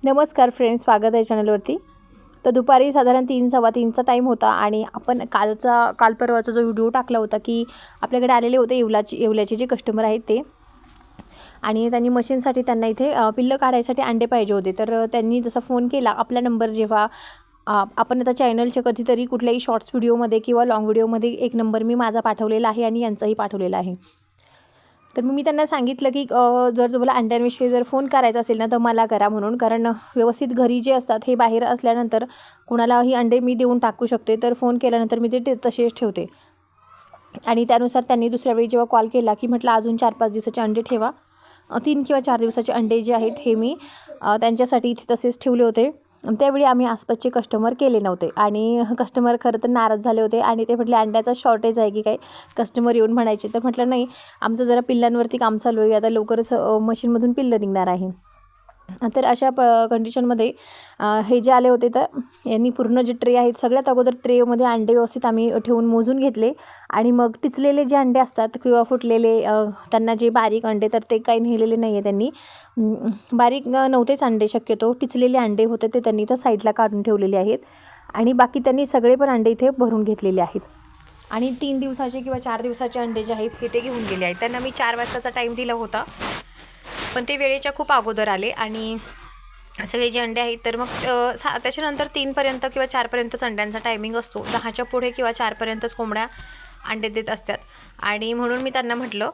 नमस्कार फ्रेंड्स, स्वागत आहे चॅनलवरती। तर दुपारी साधारण 3-3:15चा टाईम होता आणि आपण काल परवाचा जो व्हिडिओ टाकला होता की आपल्याकडे आलेले होते येवल्याचे जे कस्टमर आहेत ते, आणि त्यांनी मशीनसाठी त्यांना इथे पिल्लं काढायसाठी अंडे पाहिजे होते। तर त्यांनी जसा फोन केला, आपला नंबर जेव्हा आपण आता चॅनलच्या कधीतरी कुठल्याही शॉर्ट्स व्हिडिओमध्ये किंवा लॉंग व्हिडिओमध्ये एक नंबर मी माझा पाठवलेला आहे आणि यांचाही पाठवलेला आहे। तर मी त्यांना सांगितलं की जर तुम्हाला अंड्यांविषयी जर फोन करायचा असेल ना तर मला करा म्हणून, कारण व्यवस्थित घरी जे असतात हे बाहेर असल्यानंतर कुणालाही अंडे मी देऊन टाकू शकते। तर फोन केल्यानंतर मी ते तसेच ठेवते आणि त्यानुसार त्यांनी दुसऱ्या वेळी जेव्हा कॉल केला की म्हटलं अजून 4-5 दिवसाचे अंडे ठेवा। 3 किंवा 4 दिवसाचे अंडे जे आहेत हे मी त्यांच्यासाठी इथे तसेच ठेवले होते। त्यावेळी आम्ही आसपासचे कस्टमर केले नव्हते आणि कस्टमर खरं तर नाराज झाले होते आणि ते म्हटले अंड्याचा शॉर्टेज आहे की काय, कस्टमर येऊन म्हणायचे। तर म्हटलं नाही, आमचं जरा पिल्लांवरती काम चालू आहे, आता लवकरच मशीनमधून पिल्लं निघणार आहे। तर अशा कंडिशनमध्ये हे जे आले होते तर यांनी पूर्ण जे ट्रे आहेत सगळ्यात अगोदर ट्रेमध्ये अंडे व्यवस्थित आम्ही ठेवून मोजून घेतले आणि मग टिचलेले जे अंडे असतात किंवा फुटलेले त्यांना जे बारीक अंडे तर ते काही नेलेले नाही आहे त्यांनी, बारीक नव्हतेच अंडे, शक्यतो टिचलेले अंडे होते ते त्यांनी तर साईडला काढून ठेवलेले आहेत आणि बाकी त्यांनी सगळे पण अंडे इथे भरून घेतलेले आहेत। आणि 3 दिवसाचे किंवा 4 दिवसाचे अंडे जे आहेत हे ते घेऊन गेले आहेत। त्यांना मी 4 वाजताचा टाईम दिला होता, पण ते वेळेच्या खूप अगोदर आले आणि सगळे जे अंडे आहेत तर मग त्याच्यानंतर 3पर्यंत किंवा 4पर्यंतच अंड्यांचा टायमिंग असतो। 10च्या पुढे किंवा 4पर्यंतच कोंबड्या अंडे देत असतात आणि म्हणून मी त्यांना म्हटलं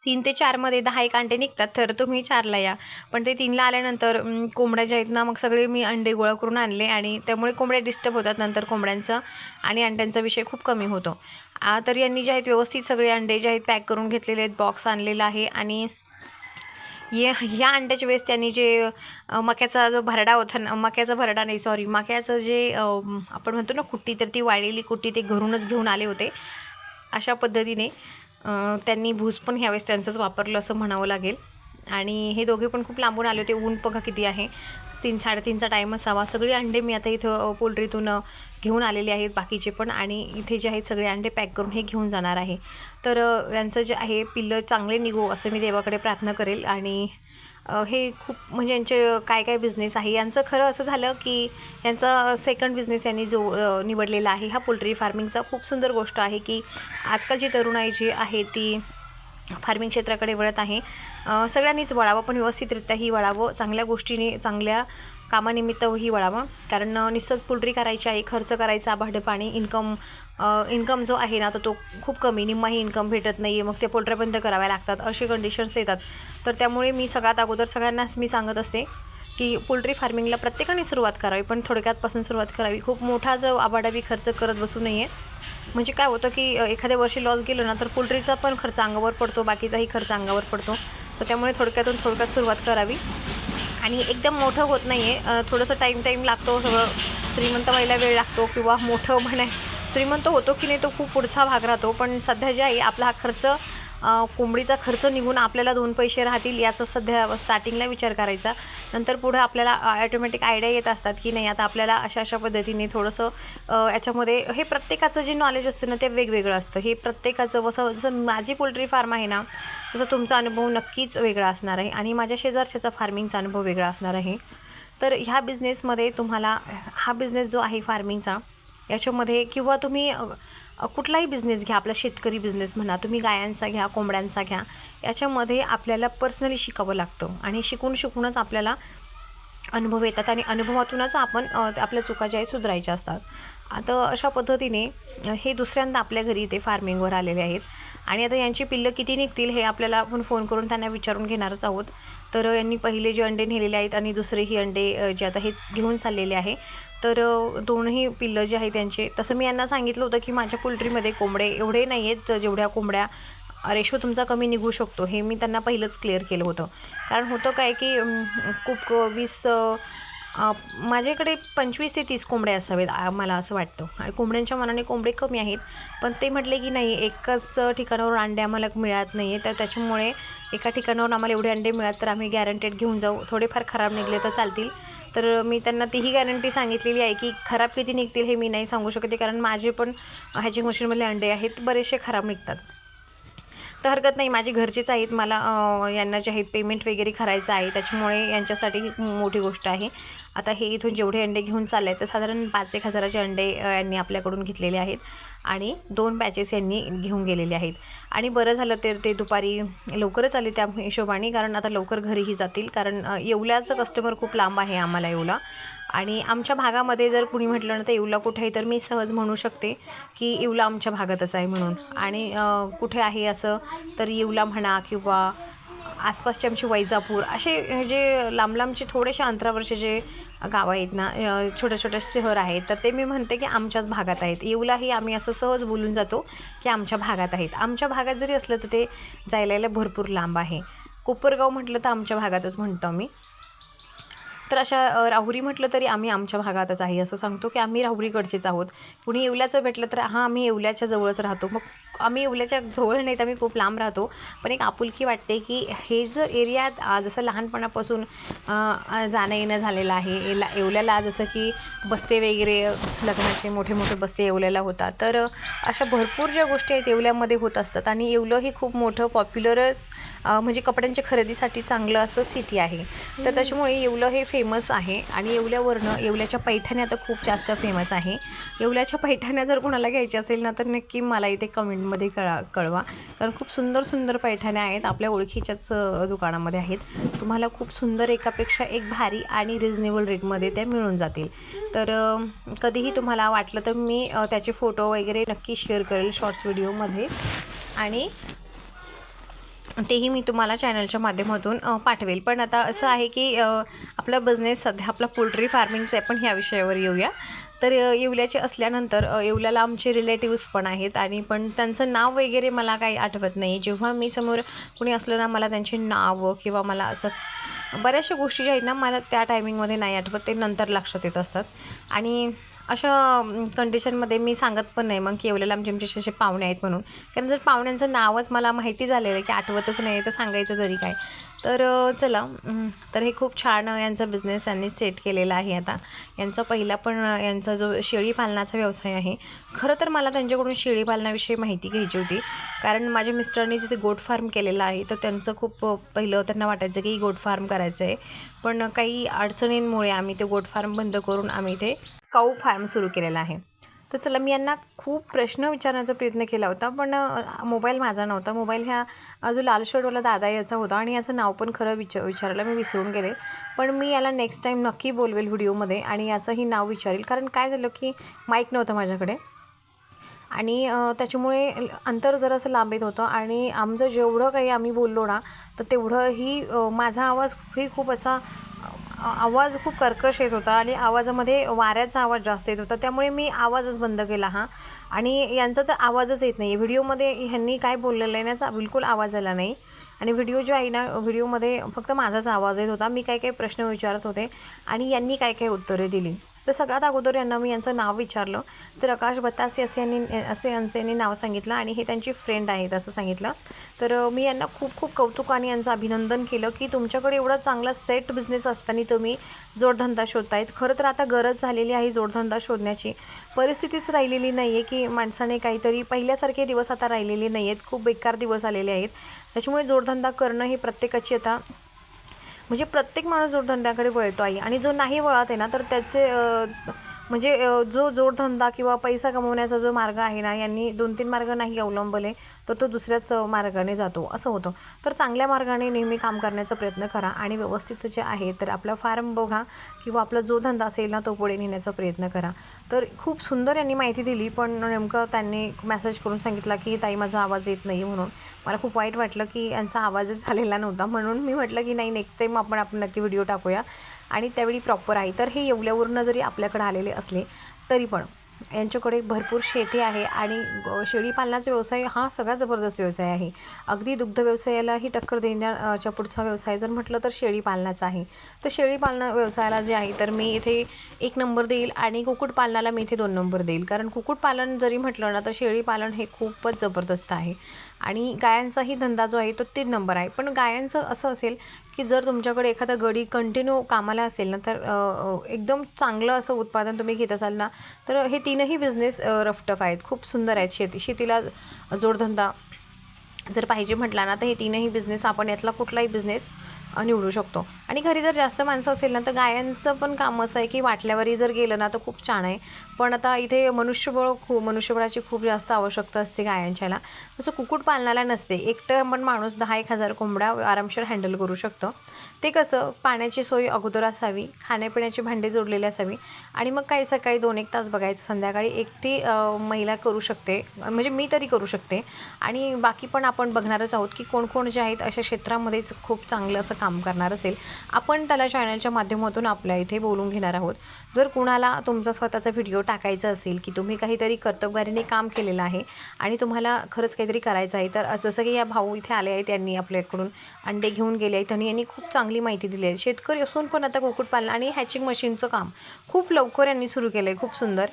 3 ते 4मध्ये 10 अंडे निघतात, तर तुम्ही 4ला या। पण ते 3ला आल्यानंतर कोंबड्या ज्या आहेत ना, मग सगळे मी अंडे गोळा करून आणले आणि त्यामुळे कोंबड्या डिस्टर्ब होतात नंतर कोंबड्यांचं आणि अंड्यांचा विषय खूप कमी होतो। तर यांनी जे आहेत व्यवस्थित सगळे अंडे जे आहेत पॅक करून घेतलेले आहेत, बॉक्स आणलेला आहे आणि ह्या अंड्याच्या वेळेस त्यांनी जे मक्याचा जो भरडा होता ना, मक्याचं जे आपण म्हणतो ना कुट्टी, तर ती वाळलेली कुट्टी ते घरूनच घेऊन आले होते। अशा पद्धतीने त्यांनी भूस पण ह्यावेळेस त्यांचंच वापरलं असं म्हणावं लागेल। आणि हे दोघे पण खूप लांबून आले होते, ऊन बघा किती आहे, 3-3:30चा टाईम असावा। सगळे अंडे मी आता इथं पोल्ट्रीतून घेऊन आलेले आहेत बाकीचे पण, आणि इथे जे आहेत सगळे अंडे पॅक करून हे घेऊन जाणार आहे। तर यांचं जे आहे पिल्लं चांगले निघो असं मी देवाकडे प्रार्थना करेल। आणि हे खूप म्हणजे यांचे काय बिझनेस आहे यांचं, खरं असं झालं की यांचा सेकंड बिझनेस यांनी जो निवडलेला आहे हा पोल्ट्री फार्मिंगचा, खूप सुंदर गोष्ट आहे की आजकालची तरुणाई जी आहे ती फार्मिंग क्षेत्राकडे वळत आहे। सगळ्यांनीच वळावं, पण व्यवस्थितरित्याही वळावं, चांगल्या गोष्टीने चांगल्या कामानिमित्तही वळावं, कारण नुसतंच पोल्ट्री करायची आहे, खर्च करायचा भाडं-पाणी, इन्कम जो आहे ना तर तो खूप कमी, निम्माही इन्कम भेटत नाही आहे, मग ते पोल्ट्र्या बंद कराव्या लागतात, असे कंडिशन्स येतात। तर त्यामुळे मी सगळ्यात अगोदर सगळ्यांनाच मी सांगत असते की पोल्ट्री फार्मिंगला प्रत्येकाने सुरुवात करावी, पण थोडक्यातपासून सुरुवात करावी, खूप मोठा जो आबाडावी खर्च करत बसू नये। म्हणजे काय होतं की एखाद्या वर्षी लॉस गेलो ना तर पोल्ट्रीचा पण खर्च अंगावर पडतो, बाकीचाही खर्च अंगावर पडतो। तर त्यामुळे थोडक्यात सुरुवात करावी आणि एकदम मोठं होत नाही आहे, थोडंसं टाईम लागतो, सगळं श्रीमंत व्हायला वेळ लागतो किंवा मोठं श्रीमंत होतो की नाही तो खूप पुढचा भाग राहतो। पण सध्या जे आहे आपला हा खर्च, कोंबडीचा खर्च निघून आपल्याला 2 पैसे राहतील याचा सध्या स्टार्टिंगला विचार करायचा, नंतर पुढे आपल्याला ऑटोमॅटिक आयडिया येत असतात की नाही आता आपल्याला अशा पद्धतीने थोडंसं याच्यामध्ये, हे प्रत्येकाचं जे नॉलेज असतं ना ते वेगवेगळं असतं। हे प्रत्येकाचं जसं माझी पोल्ट्री फार्म आहे ना तसं तुमचा अनुभव नक्कीच वेगळा असणार आहे आणि माझ्या शेजारच्याचा फार्मिंगचा अनुभव वेगळा असणार आहे। तर ह्या बिझनेसमध्ये तुम्हाला, हा बिझनेस जो आहे फार्मिंगचा, याच्यामध्ये किंवा तुम्ही कुठलाही बिझनेस घ्या, आपला शेतकरी बिझनेस म्हणा, तुम्ही गायांचा घ्या, कोंबड्यांचा घ्या, याच्यामध्ये आपल्याला पर्सनली शिकावं लागतं आणि शिकूनच आपल्याला अनुभव येतात आणि अनुभवातूनच आपण आपल्या चुका ज्या आहेत सुधारायच्या असतात। आता अशा पद्धतीने हे दुसऱ्यांदा आपल्या घरी इथे फार्मिंगवर आलेले आहेत आणि आता यांची पिल्लं किती निघतील हे आपल्याला आपण फोन करून त्यांना विचारून घेणारच आहोत। तर यांनी पहिले जे अंडे नेलेले आहेत आणि दुसरेही अंडे जे आता हे घेऊन चाललेले आहे, तर दोनही पिल्लं जे आहेत त्यांचे, तसं मी यांना सांगितलं होतं की माझ्या पोल्ट्रीमध्ये कोंबडे एवढे नाही आहेत, जेवढ्या कोंबड्या रेशो तुमचा कमी निघू शकतो, हे मी त्यांना पहिलंच क्लिअर केलं होतं। कारण होतं काय की खूप माझ्याकडे 25 ते 30 कोंबड्या असावेत मला असं वाटतं, आणि कोंबड्यांच्या मनाने कोंबडे कमी आहेत, पण ते म्हटले की नाही एकाच ठिकाणावर अंडे आम्हाला मिळत नाही आहे, तर त्याच्यामुळे एका ठिकाणावर आम्हाला एवढे अंडे मिळत तर आम्ही गॅरंटेड घेऊन जाऊ, थोडेफार खराब निघले तर चालतील। तर मी त्यांना तीही गॅरंटी सांगितलेली आहे की खराब किती निघतील हे मी नाही सांगू शकते, कारण माझे पण हॅचिंग मशीनमधले अंडे आहेत बरेचसे खराब निघतात। तर हरकत नाही, माझी घरचीच आहेत, मला यांना जे आहेत पेमेंट वगैरे करायचं आहे, त्याच्यामुळे यांच्यासाठी ही मोठी गोष्ट आहे. आता हे इथून जेवढे अंडे घेऊन चालले आहेत तर साधारण 5-1 हजाराचे अंडे यांनी आपल्याकडून घेतलेले आहेत आणि 2 बॅचेस यांनी घेऊन गेलेले आहेत. आणि बरं झालं ते दुपारी लवकरच आले त्या हिशोबाने, कारण आता लवकर घरीही जातील, कारण येवल्याचं कस्टमर खूप लांब आहे आम्हाला येवला. आणि आमच्या भागामध्ये जर कुणी म्हटलं ना तर येवला कुठे आहे, तर मी सहज म्हणू शकते की येवला आमच्या भागातच आहे म्हणून. आणि कुठे आहे असं तर येवला म्हणा किंवा आसपासचे आमचे वैजापूर असे जे लांब लांबचे थोडेसे अंतरावरचे जे गावं आहेत ना, छोटे छोटे शहर आहेत, तर ते मी म्हणते की आमच्याच भागात आहेत. येवलाही आम्ही असं सहज बोलून जातो की आमच्या भागात आहेत. आमच्या भागात जरी असलं तर ते जायला भरपूर लांब आहे. कोपरगाव म्हटलं तर आमच्या भागातच म्हणतो आम्ही. तर अशा राहुरी म्हटलं तरी आम्ही आमच्या भागातच आहे असं सांगतो की आम्ही राहुरीकडचेच आहोत. कुणी येवल्याचं भेटलं तर हां आम्ही येवल्याच्या जवळच राहतो. मग आम्ही येवल्याच्या जवळ नाही तर आम्ही खूप लांब राहतो, पण एक आपुलकी वाटते की हे जर एरियात जसं लहानपणापासून जाणं येणं झालेलं आहे. येवल्याला जसं की बस्ते वगैरे लग्नाचे मोठे मोठे बस्ते येवल्याला होतात, तर अशा भरपूर ज्या गोष्टी आहेत येवल्यामध्ये होत असतात. आणि येवलं हे खूप मोठं पॉप्युलरच म्हणजे कपड्यांच्या खरेदीसाठी चांगलं असं सिटी आहे. तर त्याच्यामुळे येवलं हे फेमस आहे. आणि येवल्यावरनं येवल्याच्या पैठण्या तर खूप जास्त फेमस आहे. येवल्याच्या पैठण्या जर कोणाला घ्यायच्या असेल ना तर नक्की मला इथे कमेंटमध्ये कळवा, कारण खूप सुंदर सुंदर पैठण्या आहेत. आपल्या ओळखीच्याच दुकानामध्ये आहेत. तुम्हाला खूप सुंदर एकापेक्षा एक भारी आणि रिजनेबल रेटमध्ये त्या मिळून जातील. तर कधीही तुम्हाला वाटलं तर मी त्याचे फोटो वगैरे नक्की शेअर करेल शॉर्ट्स व्हिडिओमध्ये, आणि तेही मी तुम्हाला चॅनलच्या माध्यमातून पाठवेल. पण आता असं आहे की आपला बिझनेस सध्या आपला पोल्ट्री फार्मिंगचा आहे. पण ह्या विषयावर येऊया. तर येवल्याचे असल्यानंतर येवल्याला आमचे रिलेटिव्स पण आहेत, आणि पण त्यांचं नाव वगैरे मला काही आठवत नाही. जेव्हा मी समोर कुणी असलं ना मला त्यांचे नाव किंवा मला असं बऱ्याचशा गोष्टी ज्या आहेत ना मला त्या टायमिंगमध्ये नाही आठवत, ते नंतर लक्षात येत असतात. आणि अशा कंडिशनमध्ये मी सांगत पण नाही मग की येवल्याला आमचे असे पाहुणे आहेत म्हणून, कारण जर पाहुण्यांचं नावच मला माहिती झालेलं आहे की आठवतच नाही तर सांगायचं तरी काय. तर चला, तर हे खूप छान यांचा बिझनेस यांनी सेट केलेला आहे. आता यांचा पहिला पण यांचा जो शेळी पालनाचा व्यवसाय आहे. खरं तर मला त्यांच्याकडून शेळी पालनाविषयी माहिती घ्यायची होती, कारण माझ्या मिस्टरांनी जिथे गोट फार्म केलेला आहे तर त्यांचं खूप पहिलं त्यांना वाटायचं की गोट फार्म करायचं आहे, पण काही अडचणींमुळे आम्ही ते गोट फार्म बंद करून आम्ही इथे काऊ फार्म सुरू केलेला आहे. तर चला, मी यांना खूप प्रश्न विचारण्याचा प्रयत्न केला होता, पण मोबाईल माझा नव्हता. मोबाईल ह्या जो लाल शर्टवाला दादा याचा होता, आणि याचं नाव पण खरं विचारायला मी विसरून गेले. पण मी याला नेक्स्ट टाईम नक्की बोलवेल व्हिडिओमध्ये आणि याचंही नाव विचारेल, कारण काय झालं की माईक नव्हतं माझ्याकडे, आणि त्याच्यामुळे अंतर जरासं लांब येत होतं. आणि आमचं जेवढं काही आम्ही बोललो ना तर तेवढंही माझा आवाज खूप असा आवाज खूप कर्कश येत होता, आणि आवाजामध्ये वाऱ्याचा आवाज जास्त येत होता. त्यामुळे मी आवाजच बंद केला आणि यांचा तर आवाजच येत नाही. व्हिडिओमध्ये ह्यांनी काय बोललेलं आहे याचा बिलकुल आवाज आला नाही. आणि व्हिडिओ जो आहे ना, व्हिडिओमध्ये फक्त माझाच आवाज येत होता. मी काय काय प्रश्न विचारत होते आणि यांनी काय काय उत्तरे दिली. तर सगळ्यात अगोदर यांना मी यांचं नाव विचारलं, तर आकाश बतासे यांनी नाव सांगितलं, आणि हे त्यांची फ्रेंड आहेत असं सांगितलं. तर मी यांना खूप खूप कौतुकाने यांचं अभिनंदन केलं की तुमच्याकडे एवढा चांगला सेट बिझनेस असताना तुम्ही जोडधंदा शोधतायत. खरं तर आता गरज झालेली आहे जोडधंदा शोधण्याची. परिस्थितीच राहिलेली नाही आहे की माणसाने काहीतरी, पहिल्यासारखे दिवस आता राहिलेले नाही आहेत, खूप बेकार दिवस आलेले आहेत. त्याच्यामुळे जोडधंदा करणं ही प्रत्येकाची आता, म्हणजे प्रत्येक माणूस जोडधंद्याकडे वळतो आहे. आणि जो नाही वळत आहे ना तर त्याचे म्हणजे जो जोडधंदा किंवा पैसा कमवण्याचा जो मार्ग आहे ना, यांनी 2-3 मार्ग नाही अवलंबले तर तो दुसऱ्याच मार्गाने जातो असं होतं. तर चांगल्या मार्गाने नेहमी काम करण्याचा प्रयत्न करा, आणि व्यवस्थित जे आहे तर आपला फार्म बघा किंवा आपला जो धंदा असेल ना तो पुढे नेण्याचा प्रयत्न करा. तर खूप सुंदर यांनी माहिती दिली, पण नेमकं त्यांनी मेसेज करून सांगितला की ताई माझा आवाज येत नाही म्हणून. मला खूप वाईट वाटलं की यांचा आवाजच झालेला नव्हता, म्हणून मी म्हटलं की नाही, नेक्स्ट टाईम आपण नक्की व्हिडिओ टाकूया आणि त्यावेळी प्रॉपर आहे. तर हे येवल्यावरून जरी आपल्याकडे आलेले असले तरी पण यांच्याकडे भरपूर शेती आहे, आणि शेळी पालनाचा व्यवसाय हा सगळ्यात जबरदस्त व्यवसाय आहे. अगदी दुग्ध व्यवसायालाही टक्कर देण्याच्या पुढचा व्यवसाय जर म्हटलं तर शेळी पालनाचा आहे. तर शेळी पालन व्यवसायाला जे आहे तर मी इथे 1 नंबर देईल, आणि कुक्कुटपालनाला मी इथे 2 नंबर देईल. कारण कुक्कुटपालन जरी म्हटलं ना तर शेळी पालन हे खूपच जबरदस्त आहे. आणि गायांचाही धंदा जो आहे तो 3 नंबर आहे. पण गायांचं असं असेल की जर तुमच्याकडे एखादा गडी कंटिन्यू कामाला असेल ना तर एकदम चांगलं असं उत्पादन तुम्ही घेत असाल ना, तर हे 3ही बिझनेस रफटफ आहेत, खूप सुंदर आहेत. शेतीला जोडधंदा जर पाहिजे म्हटला ना तर हे तीनही बिझनेस आपण यातला कुठलाही बिझनेस निवडू शकतो. आणि घरी जर जास्त माणसं असेल ना तर गायांचं पण काम असं आहे की वाटल्यावरही जर गेलं ना तर खूप छान आहे. पण आता इथे मनुष्यबळाची खूप जास्त आवश्यकता असते गायांच्याला. तसं कुक्कुटपालनाला नसते. एकटं पण माणूस 10-1000 कोंबड्या आरामशीर हँडल करू शकतो. ते कसं पाण्याची सोय अगोदर असावी, खाण्यापिण्याची भांडी जोडलेली असावी आणि मग काही सकाळी 2-1 तास बघायचं, संध्याकाळी एकटी महिला करू शकते, म्हणजे मी तरी करू शकते. आणि बाकी पण आपण बघणारच आहोत की कोण जे आहेत अशा क्षेत्रामध्येच खूप चांगलं असं काम करणार असेल, आपण त्याला चॅनलच्या माध्यमातून आपल्या इथे बोलून घेणार आहोत. जर कुणाला तुमचा स्वतःचा व्हिडिओ टाकायचा असेल की तुम्ही काहीतरी कर्तबगारीने काम केलेलं आहे आणि तुम्हाला खरंच काहीतरी करायचं आहे, तर जसं की या भाऊ इथे आले आहेत, त्यांनी आपल्याकडून अंडे घेऊन गेले आहेत आणि यांनी खूप चांगली माहिती दिली आहे. शेतकरी असून पण आता कुक्कुटपालन आणि हॅचिंग मशीनचं काम खूप लवकर यांनी सुरू केलं आहे, खूप सुंदर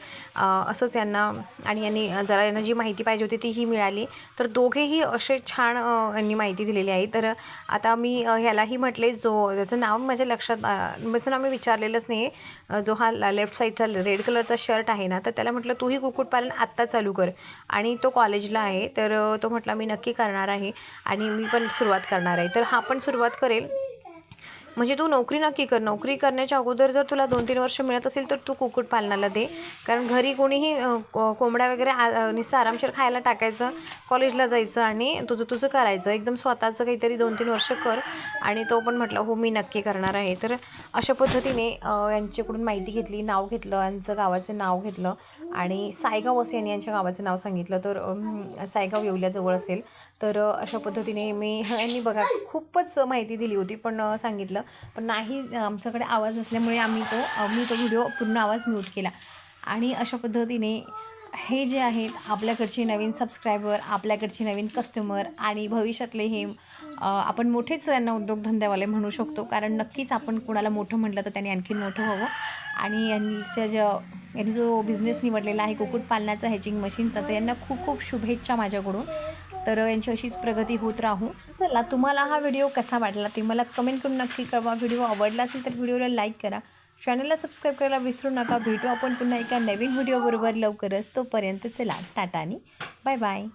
असंच यांना. आणि यांना जी माहिती पाहिजे होती तीही मिळाली. तर दोघेही असे छान यांनी माहिती दिलेली आहे. तर आता मी ह्यालाही म्हटले, जो त्याचं नाव माझ्या लक्षात त्याचं नाव मी विचारलेलंच नाही आहे, जो हा लेफ्ट साईडचा रेड कलरचा शर्ट आहे ना, तर त्याला म्हटलं तूही कुक्कुटपालन आत्ता चालू कर. आणि तो कॉलेजला आहे, तर तो म्हटला मी नक्की करणार आहे आणि मी पण सुरुवात करणार आहे. तर हा पण सुरुवात करेल. म्हणजे तू नोकरी नक्की कर. नोकरी करण्याच्या अगोदर जर तुला 2-3 वर्ष मिळत असेल तर तू कुक्कुटपालनाला दे. कारण घरी कोणीही कोंबड्या वगैरे नुसतं आरामशीर खायला टाकायचं, कॉलेजला जायचं आणि तुझं करायचं. एकदम स्वतःचं काहीतरी 2-3 वर्ष कर. आणि तो पण म्हटला हो मी नक्की करणार आहे. तर अशा पद्धतीने यांच्याकडून माहिती घेतली, नाव घेतलं, यांचं गावाचं नाव घेतलं आणि सायगाव असं यांच्या गावाचं नाव सांगितलं. तर सायगाव येवल्याजवळ असेल. तर अशा पद्धतीने यांनी बघा खूपच माहिती दिली होती, पण सांगितलं पण नाही, आमच्याकडे आवाज नसल्यामुळे मी तो व्हिडिओ पूर्ण आवाज म्यूट केला. आणि अशा पद्धतीने हे जे आहेत आपल्याकडचे नवीन सबस्क्रायबर, आपल्याकडचे नवीन कस्टमर आणि भविष्यातले हे आपण मोठेच यांना उद्योगधंद्यावाले म्हणू शकतो. कारण नक्कीच आपण कुणाला मोठं म्हटलं तर त्यांनी आणखीन मोठं व्हावं. आणि यांनी जो बिझनेस निवडलेला आहे कुक्कुटपालनाचा, हॅचिंग मशीनचा, तर यांना खूप खूप शुभेच्छा माझ्याकडून. तर यांची अशीच प्रगती होत राहू. चला, तुम्हाला हा व्हिडिओ कसा वाटला ते मला कमेंट करून नक्की कळवा. व्हिडिओ आवडला असेल तर व्हिडिओला लाईक करा, चॅनलला सबस्क्राईब करायला विसरू नका. भेटू आपण पुन्हा एका नवीन व्हिडिओबरोबर लवकरच. तोपर्यंत चला, टाटा आणि बाय बाय.